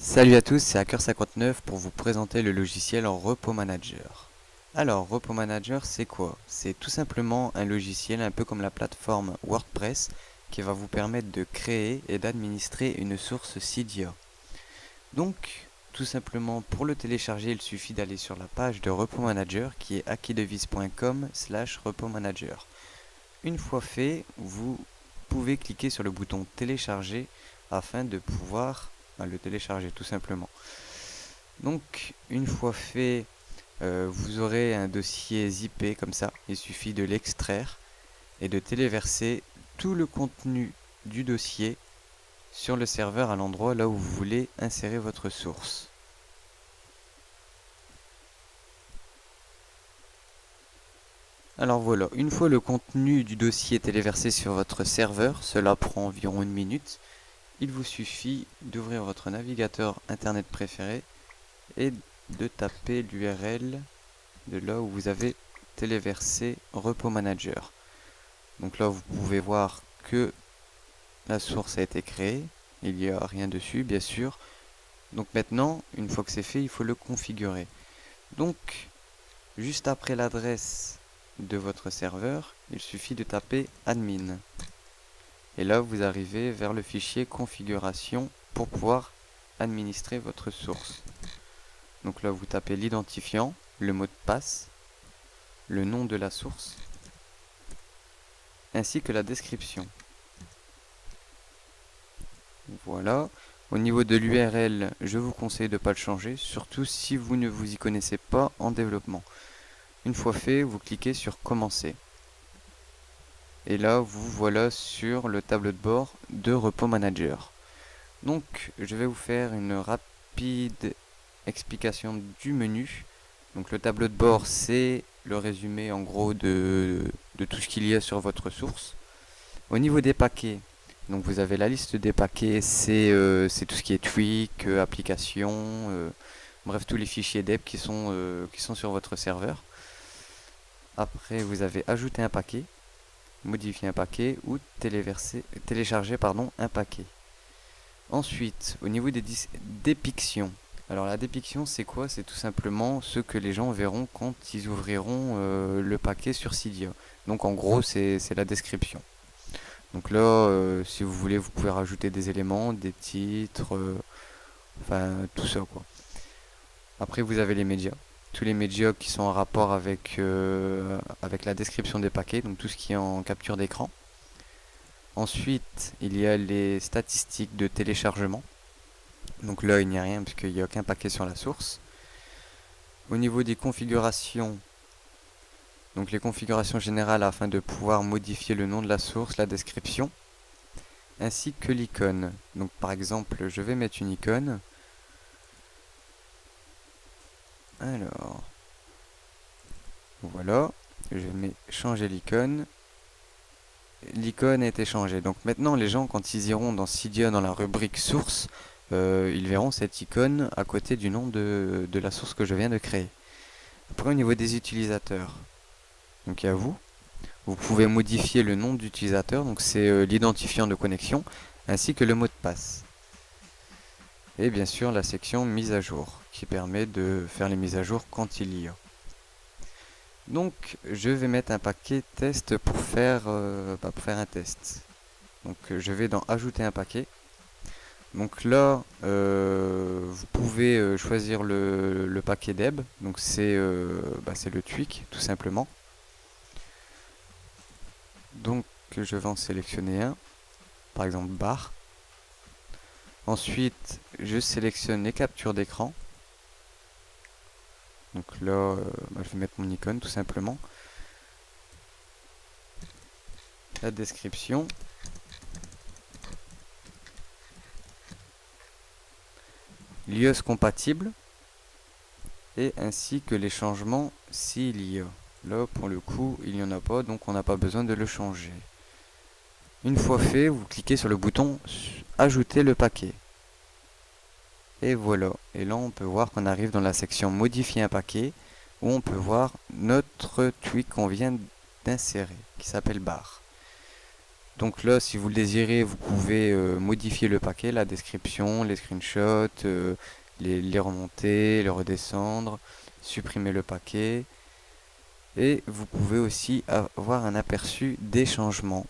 Salut à tous, c'est Hacker59 pour vous présenter le logiciel en Repo Manager. Alors, Repo Manager, c'est quoi? C'est tout simplement un logiciel un peu comme la plateforme WordPress qui va vous permettre de créer et d'administrer une source Cydia. Donc, tout simplement, pour le télécharger, il suffit d'aller sur la page de Repo Manager qui est akidevis.com/Repo Manager. Une fois fait, vous pouvez cliquer sur le bouton télécharger afin de pouvoir le télécharger tout simplement. Donc une fois fait, vous aurez un dossier zippé comme ça. Il suffit de l'extraire et de téléverser tout le contenu du dossier sur le serveur à l'endroit là où vous voulez insérer votre source. Alors voilà, une fois le contenu du dossier téléversé sur votre serveur, cela prend environ 1 minute, il vous suffit d'ouvrir votre navigateur internet préféré et de taper l'URL de là où vous avez téléversé Repo Manager. Donc là vous pouvez voir que la source a été créée, il n'y a rien dessus bien sûr. Donc maintenant, une fois que c'est fait, il faut le configurer. Donc juste après l'adresse de votre serveur, il suffit de taper admin. Et là vous arrivez vers le fichier configuration pour pouvoir administrer votre source. Donc là vous tapez l'identifiant, le mot de passe, le nom de la source, ainsi que la description. Voilà. Au niveau de l'URL, je vous conseille de ne pas le changer, surtout si vous ne vous y connaissez pas en développement. Une fois fait, vous cliquez sur commencer. Et là, vous voilà sur le tableau de bord de Repo Manager. Donc, je vais vous faire une rapide explication du menu. Donc, le tableau de bord, c'est le résumé en gros de tout ce qu'il y a sur votre source. Au niveau des paquets, donc vous avez la liste des paquets, c'est tout ce qui est tweak, application, bref tous les fichiers deb qui sont sur votre serveur. Après vous avez ajouté un paquet, modifier un paquet ou télécharger un paquet. Ensuite, au niveau des dépictions. Alors la dépiction c'est quoi? C'est tout simplement ce que les gens verront quand ils ouvriront le paquet sur Cydia. Donc en gros c'est la description. Donc là, si vous voulez, vous pouvez rajouter des éléments, des titres, enfin tout ça quoi. Après vous avez les médias. Tous les médias qui sont en rapport avec la description des paquets, donc tout ce qui est en capture d'écran. Ensuite, il y a les statistiques de téléchargement. Donc là, il n'y a rien puisqu'il n'y a aucun paquet sur la source. Au niveau des configurations, donc les configurations générales afin de pouvoir modifier le nom de la source, la description, ainsi que l'icône. Donc par exemple, je vais mettre une icône. Alors, voilà, je vais changer l'icône. L'icône a été changée. Donc maintenant, les gens, quand ils iront dans Cydia, dans la rubrique source, ils verront cette icône à côté du nom de la source que je viens de créer. Après, au niveau des utilisateurs, donc il y a vous. Vous pouvez modifier le nom d'utilisateur, donc c'est l'identifiant de connexion, ainsi que le mot de passe. Et bien sûr la section mise à jour, qui permet de faire les mises à jour quand il y a. Donc je vais mettre un paquet test pour faire un test. Donc je vais dans ajouter un paquet. Donc là, vous pouvez choisir le paquet deb, donc c'est le tweak tout simplement. Donc je vais en sélectionner un, par exemple bar. Ensuite, je sélectionne les captures d'écran. Donc là, je vais mettre mon icône tout simplement. La description. l'iOS compatible. Et ainsi que les changements s'il y a. Là, pour le coup, il n'y en a pas, donc on n'a pas besoin de le changer. Une fois fait, vous cliquez sur le bouton ajouter le paquet. Et voilà. Et là, on peut voir qu'on arrive dans la section modifier un paquet, où on peut voir notre tweak qu'on vient d'insérer, qui s'appelle bar. Donc là, si vous le désirez, vous pouvez modifier le paquet, la description, les screenshots, les remonter, les redescendre, supprimer le paquet. Et vous pouvez aussi avoir un aperçu des changements,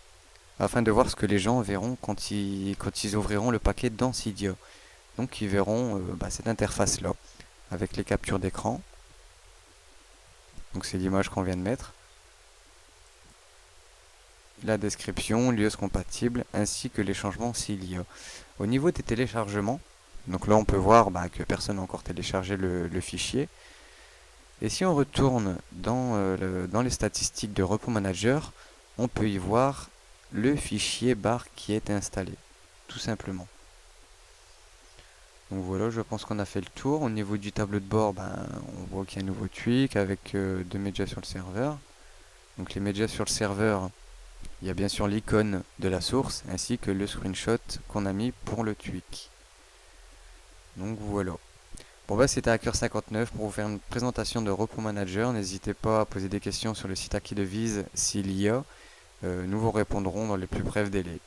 afin de voir ce que les gens verront quand ils ouvriront le paquet dans Cydia. Donc ils verront cette interface-là, avec les captures d'écran. Donc c'est l'image qu'on vient de mettre. La description, l'iOS compatible, ainsi que les changements s'il y a. Au niveau des téléchargements, donc là on peut voir que personne n'a encore téléchargé le fichier. Et si on retourne dans les statistiques de Repos Manager, on peut y voir le fichier bar qui est installé, tout simplement. Donc voilà, je pense qu'on a fait le tour. Au niveau du tableau de bord, on voit qu'il y a un nouveau tweak avec deux médias sur le serveur. Donc les médias sur le serveur, il y a bien sûr l'icône de la source ainsi que le screenshot qu'on a mis pour le tweak. Donc voilà. Bon c'était Hacker59 pour vous faire une présentation de Repos Manager. N'hésitez pas à poser des questions sur le site Acquis Devise s'il y a. Nous vous répondrons dans les plus brefs délais.